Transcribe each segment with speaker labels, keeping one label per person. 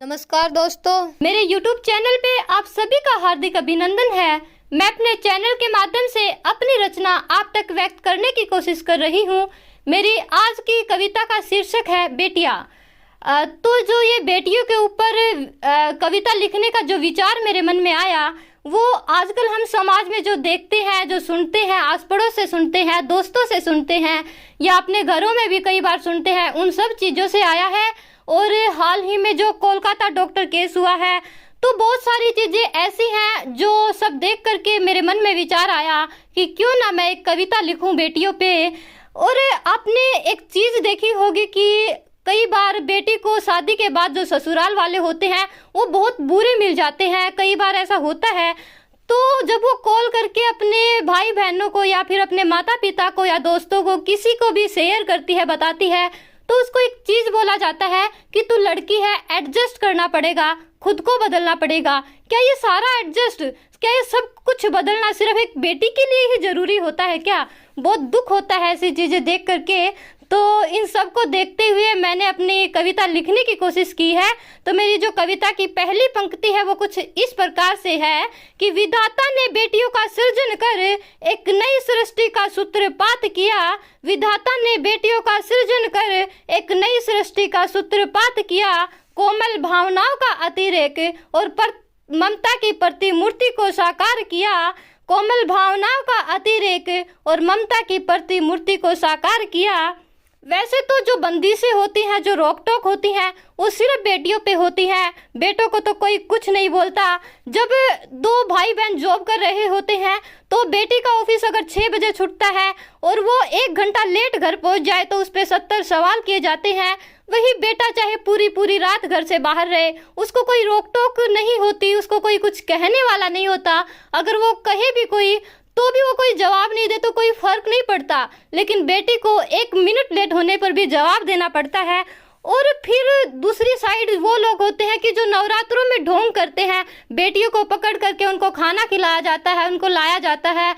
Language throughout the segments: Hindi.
Speaker 1: नमस्कार दोस्तों, मेरे YouTube चैनल पे आप सभी का हार्दिक अभिनंदन है। मैं अपने चैनल के माध्यम से अपनी रचना आप तक व्यक्त करने की कोशिश कर रही हूँ। मेरी आज की कविता का शीर्षक है बेटियाँ। तो जो ये बेटियों के ऊपर कविता लिखने का जो विचार मेरे मन में आया, वो आजकल हम समाज में जो देखते हैं, जो सुनते हैं, आस पड़ोस से सुनते हैं, दोस्तों से सुनते हैं या अपने घरों में भी कई बार सुनते हैं, उन सब चीज़ों से आया है। और हाल ही में जो कोलकाता डॉक्टर केस हुआ है, तो बहुत सारी चीज़ें ऐसी हैं जो सब देख करके मेरे मन में विचार आया कि क्यों ना मैं एक कविता लिखूं बेटियों पे। और आपने एक चीज़ देखी होगी कि कई बार बेटी को शादी के बाद जो ससुराल वाले होते हैं वो बहुत बुरे मिल जाते हैं। कई बार ऐसा होता है। तो जब वो कॉल करके अपने भाई बहनों को या फिर अपने माता पिता को या दोस्तों को, किसी को भी शेयर करती है, बताती है, तो उसको एक चीज बोला जाता है कि तू लड़की है, एडजस्ट करना पड़ेगा, खुद को बदलना पड़ेगा। क्या ये सारा एडजस्ट, क्या ये सब कुछ बदलना सिर्फ एक बेटी के लिए ही जरूरी होता है क्या? बहुत दुख होता है ऐसी चीजें देख करके। तो इन सब को देखते हुए मैंने अपनी कविता लिखने की कोशिश की है। तो मेरी जो कविता की पहली पंक्ति है वो कुछ इस प्रकार से है कि विधाता ने बेटियों का सृजन कर एक नई सृष्टि का सूत्रपात किया। विधाता ने बेटियों का सृजन कर एक नई सृष्टि का सूत्रपात किया। कोमल भावनाओं का अतिरेक और ममता की प्रतिमूर्ति को साकार किया। कोमल भावनाओं का अतिरेक और ममता की प्रतिमूर्ति को साकार किया। वैसे तो जो बंदिशें होती हैं, जो रोक टोक होती हैं, वो सिर्फ बेटियों पे होती हैं। बेटों को तो कोई कुछ नहीं बोलता। जब दो भाई बहन जॉब कर रहे होते हैं तो बेटी का ऑफिस अगर 6 बजे छूटता है और वो 1 घंटा लेट घर पहुंच जाए तो उस पर 70 सवाल किए जाते हैं। वही बेटा चाहे पूरी पूरी रात घर से बाहर रहे, उसको कोई रोक टोक नहीं होती, उसको कोई कुछ कहने वाला नहीं होता। अगर वो कहे भी कोई तो भी वो कोई जवाब नहीं दे तो कोई फर्क नहीं पड़ता। लेकिन बेटी को 1 मिनट लेट होने पर भी जवाब देना पड़ता है। और फिर दूसरी साइड वो लोग होते हैं कि जो नवरात्रों में ढोंग करते हैं, बेटियों को पकड़ करके उनको खाना खिलाया जाता है, उनको लाया जाता है।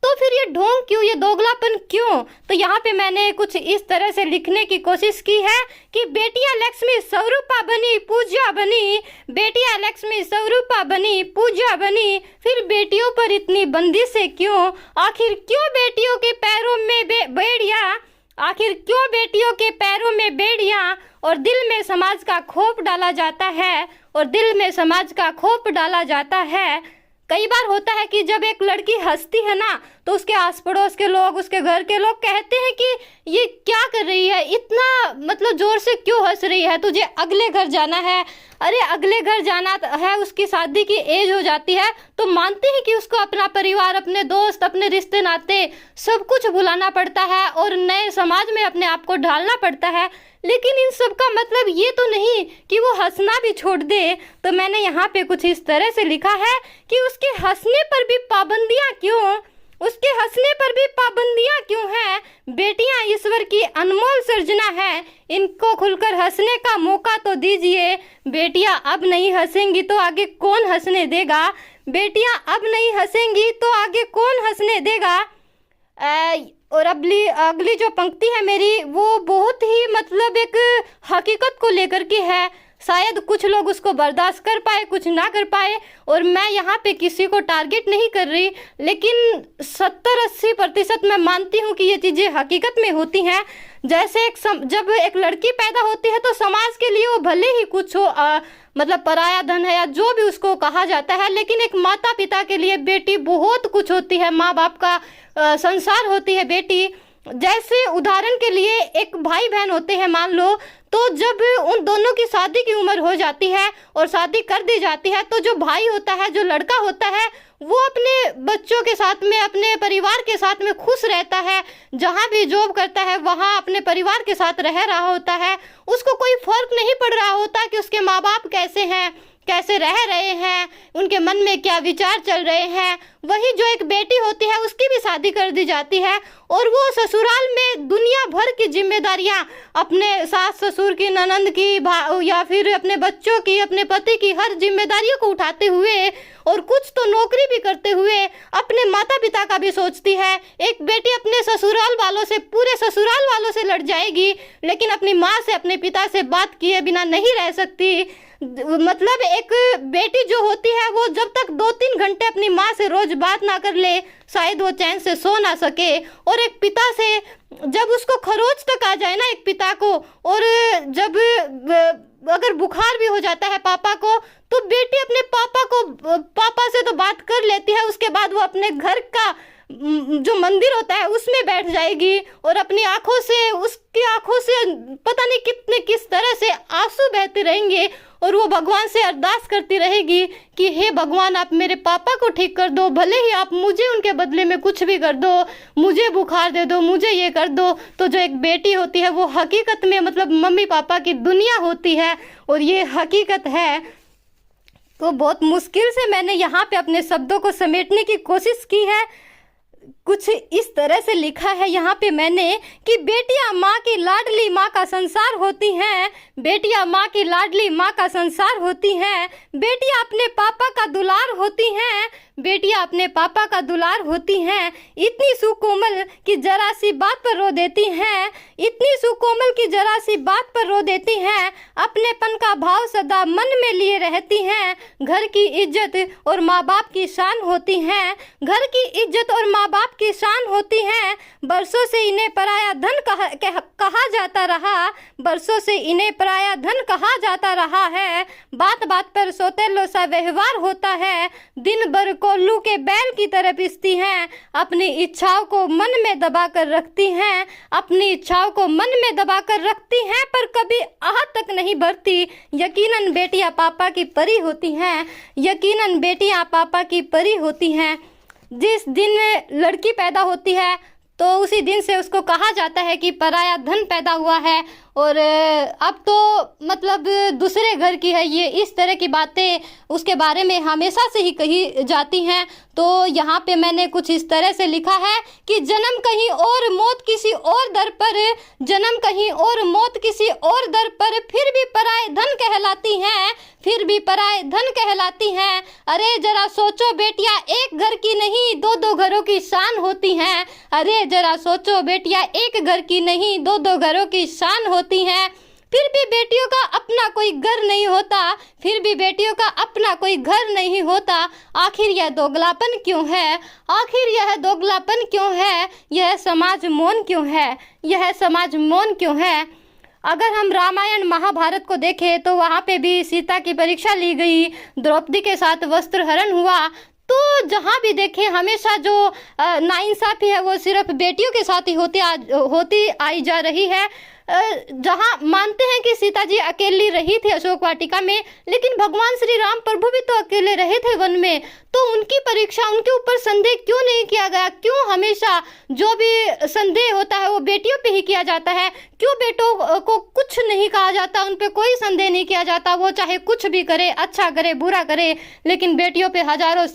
Speaker 1: तो फिर ये ढोंग क्यों, ये दोगलापन क्यों? तो यहाँ पे मैंने कुछ इस तरह से लिखने की कोशिश की है कि बेटियां लक्ष्मी स्वरूपा बनी, पूज्या बनी। बेटियां लक्ष्मी स्वरूपा बनी, पूज्या बनी। फिर बेटियों पर इतनी बंदिशें क्यों? आखिर क्यों बेटियों के पैरों में बेड़ियां? आखिर क्यों बेटियों के पैरों में बेड़ियां? और दिल में समाज का खौफ डाला जाता है, और दिल में समाज का खौफ डाला जाता है। कई बार होता है कि जब एक लड़की हंसती है ना, तो उसके आस पड़ोस के लोग, उसके घर के लोग कहते हैं कि ये क्या कर रही है, इतना मतलब जोर से क्यों हंस रही है, तुझे अगले घर जाना है। अरे अगले घर जाना है, उसकी शादी की एज हो जाती है, तो मानते हैं कि उसको अपना परिवार, अपने दोस्त, अपने रिश्ते नाते सब कुछ भुलाना पड़ता है और नए समाज में अपने आप को ढालना पड़ता है। लेकिन इन सब का मतलब ये तो नहीं कि वो हंसना भी छोड़ दे। तो मैंने यहाँ पे कुछ इस तरह से लिखा है कि उसके हंसने पर भी पाबंदियाँ क्यों? उसके हंसने पर भी पाबंदियाँ क्यों हैं? बेटियां ईश्वर की अनमोल सृजना है, इनको खुलकर हंसने का मौका तो दीजिए। बेटियां अब नहीं हंसेंगी तो आगे कौन हंसने देगा? बेटियां अब नहीं हंसेंगी तो आगे कौन हंसने देगा? और अगली जो पंक्ति है मेरी, वो बहुत ही मतलब एक हकीकत को लेकर के है। शायद कुछ लोग उसको बर्दाश्त कर पाए, कुछ ना कर पाए। और मैं यहाँ पे किसी को टारगेट नहीं कर रही, लेकिन 70-80% मैं मानती हूँ कि ये चीज़ें हकीकत में होती हैं। जैसे जब एक लड़की पैदा होती है तो समाज के लिए वो भले ही कुछ हो, मतलब पराया धन है या जो भी उसको कहा जाता है, लेकिन एक माता पिता के लिए बेटी बहुत कुछ होती है। माँ बाप का संसार होती है बेटी। जैसे उदाहरण के लिए एक भाई बहन होते हैं मान लो, तो जब उन दोनों की शादी की उम्र हो जाती है और शादी कर दी जाती है, तो जो भाई होता है, जो लड़का होता है, वो अपने बच्चों के साथ में, अपने परिवार के साथ में खुश रहता है। जहाँ भी जॉब करता है वहाँ अपने परिवार के साथ रह रहा होता है। उसको कोई फर्क नहीं पड़ रहा होता कि उसके माँ बाप कैसे हैं, कैसे रह रहे हैं, उनके मन में क्या विचार चल रहे हैं। वही जो एक बेटी होती है उसकी भी शादी कर दी जाती है और वो ससुराल में दुनिया भर की जिम्मेदारियां, अपने सास ससुर की, ननंद की, या फिर अपने बच्चों की, अपने पति की, हर जिम्मेदारियों को उठाते हुए और कुछ तो नौकरी भी करते हुए अपने माता पिता का भी सोचती है। एक बेटी अपने ससुराल वालों से, पूरे ससुराल वालों से लड़ जाएगी, लेकिन अपनी माँ से, अपने पिता से बात किए बिना नहीं रह सकती। मतलब एक बेटी जो होती है वो जब तक 2-3 घंटे अपनी माँ से रोज बात ना कर ले शायद वो चैन से सो ना सके। और एक पिता से जब उसको खरोच तक आ जाए ना एक पिता को, और जब अगर बुखार भी हो जाता है पापा को, तो बेटी अपने पापा से तो बात कर लेती है, उसके बाद वो अपने घर का जो मंदिर होता है उसमें बैठ जाएगी और अपनी आंखों से, उसकी आंखों से पता नहीं किस तरह से आंसू बहते रहेंगे और वो भगवान से अरदास करती रहेगी कि हे भगवान आप मेरे पापा को ठीक कर दो, भले ही आप मुझे उनके बदले में कुछ भी कर दो, मुझे बुखार दे दो, मुझे ये कर दो। तो जो एक बेटी होती है वो हकीकत में मतलब मम्मी पापा की दुनिया होती है और ये हकीकत है। तो बहुत मुश्किल से मैंने यहाँ पे अपने शब्दों को समेटने की कोशिश की है। कुछ इस तरह से लिखा है यहाँ पे मैंने कि बेटियां माँ की लाडली माँ का संसार होती हैं, बेटियां माँ की लाडली माँ का संसार होती हैं, बेटियां अपने पापा का दुलार होती हैं, बेटियां अपने पापा का दुलार होती हैं। इतनी सुकोमल कि जरा सी बात पर रो देती हैं, इतनी सुकोमल कि जरा सी बात पर रो देती हैं, अपनेपन का भाव सदा मन में लिए रहती हैं। घर की इज्जत और माँ बाप की शान होती हैं, घर की इज्जत और माँ बाप की शान होती हैं। बरसों से इन्हें पराया धन कहा जाता रहा, बरसों से इन्हें पराया धन कहा जाता रहा है। बात बात पर सौतेलो सा व्यवहार होता है, दिन भर कोल्लू के बैल की तरह पिसती हैं, अपनी इच्छाओं को मन में दबा कर रखती हैं, अपनी इच्छाओं को मन में दबा कर रखती हैं, पर कभी आहट तक नहीं भरती। यकीनन बेटियां पापा की परी होती हैं, यकीनन बेटियां पापा की परी होती हैं। जिस दिन लड़की पैदा होती है तो उसी दिन से उसको कहा जाता है कि पराया धन पैदा हुआ है और अब तो मतलब दूसरे घर की है। ये इस तरह की बातें उसके बारे में हमेशा से ही कही जाती हैं। तो यहाँ पे मैंने कुछ इस तरह से लिखा है कि जन्म कहीं और मौत किसी और दर पर, जन्म कहीं और मौत किसी और दर पर, फिर भी पराए धन कहलाती हैं, फिर भी पराए धन कहलाती हैं। अरे जरा सोचो बेटियां एक घर की नहीं 2-2 घरों की शान होती हैं। अरे जरा सोचो बेटियां एक घर की नहीं 2-2 घरों की शान होती हैं। फिर भी बेटियों का अपना कोई घर नहीं होता, फिर भी बेटियों का अपना कोई घर नहीं होता। आखिर यह दोगलापन क्यों है, आखिर यह दोगलापन क्यों है, यह समाज मौन क्यों है, यह समाज मौन क्यों है। अगर हम रामायण महाभारत को देखें तो वहाँ पे भी सीता की परीक्षा ली गई, द्रौपदी के साथ वस्त्र हरण हुआ। तो जहाँ भी देखें हमेशा जो नाइंसाफ़ी है वो सिर्फ बेटियों के साथ ही होती आई जा रही है। जहाँ मानते हैं कि सीता जी अकेली रही थी अशोक वाटिका में, लेकिन भगवान श्री राम प्रभु भी तो अकेले रहे थे वन में। तो उनकी परीक्षा, उनके ऊपर संदेह क्यों नहीं किया गया? क्यों हमेशा जो भी संदेह होता है वो बेटियों पे ही किया जाता है? क्यों बेटों को कुछ नहीं कहा जाता, उन पे कोई संदेह नहीं किया जाता? वो चाहे कुछ भी करे, अच्छा करे बुरा करे, लेकिन बेटियों पे हजारों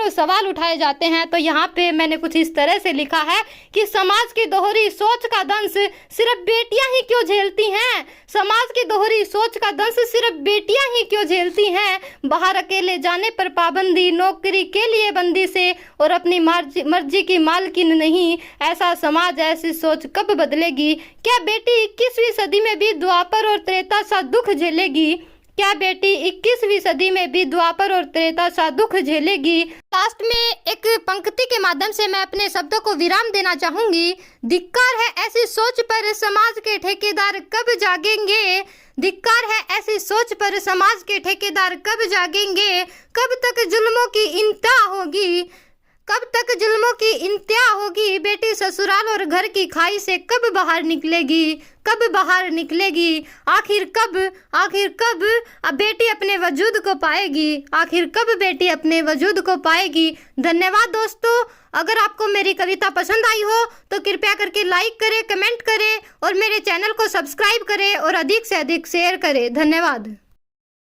Speaker 1: सवाल उठाए जाते हैं। तो यहाँ पे मैंने कुछ इस तरह से लिखा है कि समाज की दोहरी सोच का दंश सिर्फ बेटियां ही क्यों झेलती हैं, समाज की दोहरी सोच का दंश सिर्फ बेटियां ही क्यों झेलती हैं। बाहर अकेले जाने पर पाबंदी, नौकरी के लिए बंदी से और अपनी मर्जी की मालकिन नहीं। ऐसा समाज, ऐसी सोच कब बदलेगी? क्या बेटी 21वीं सदी में भी द्वापर और त्रेता सा दुख झेलेगी? क्या बेटी 21वीं सदी में भी द्वापर और त्रेता सा दुख झेलेगी? लास्ट में एक पंक्ति के माध्यम से मैं अपने शब्दों को विराम देना चाहूंगी। धिक्कार है ऐसी सोच पर समाज के ठेकेदार कब जागेंगे, धिक्कार है ऐसी सोच पर समाज के ठेकेदार कब जागेंगे। कब तक जुल्मों की इंतहा होगी, कब तक जुल्मों की इंतहा होगी। बेटी ससुराल और घर की खाई से कब बाहर निकलेगी, कब बाहर निकलेगी। आखिर कब बेटी अपने वजूद को पाएगी, आखिर कब बेटी अपने वजूद को पाएगी। धन्यवाद दोस्तों। अगर आपको मेरी कविता पसंद आई हो तो कृपया करके लाइक करें, कमेंट करें और मेरे चैनल को सब्सक्राइब करें और अधिक से अधिक शेयर करें। धन्यवाद।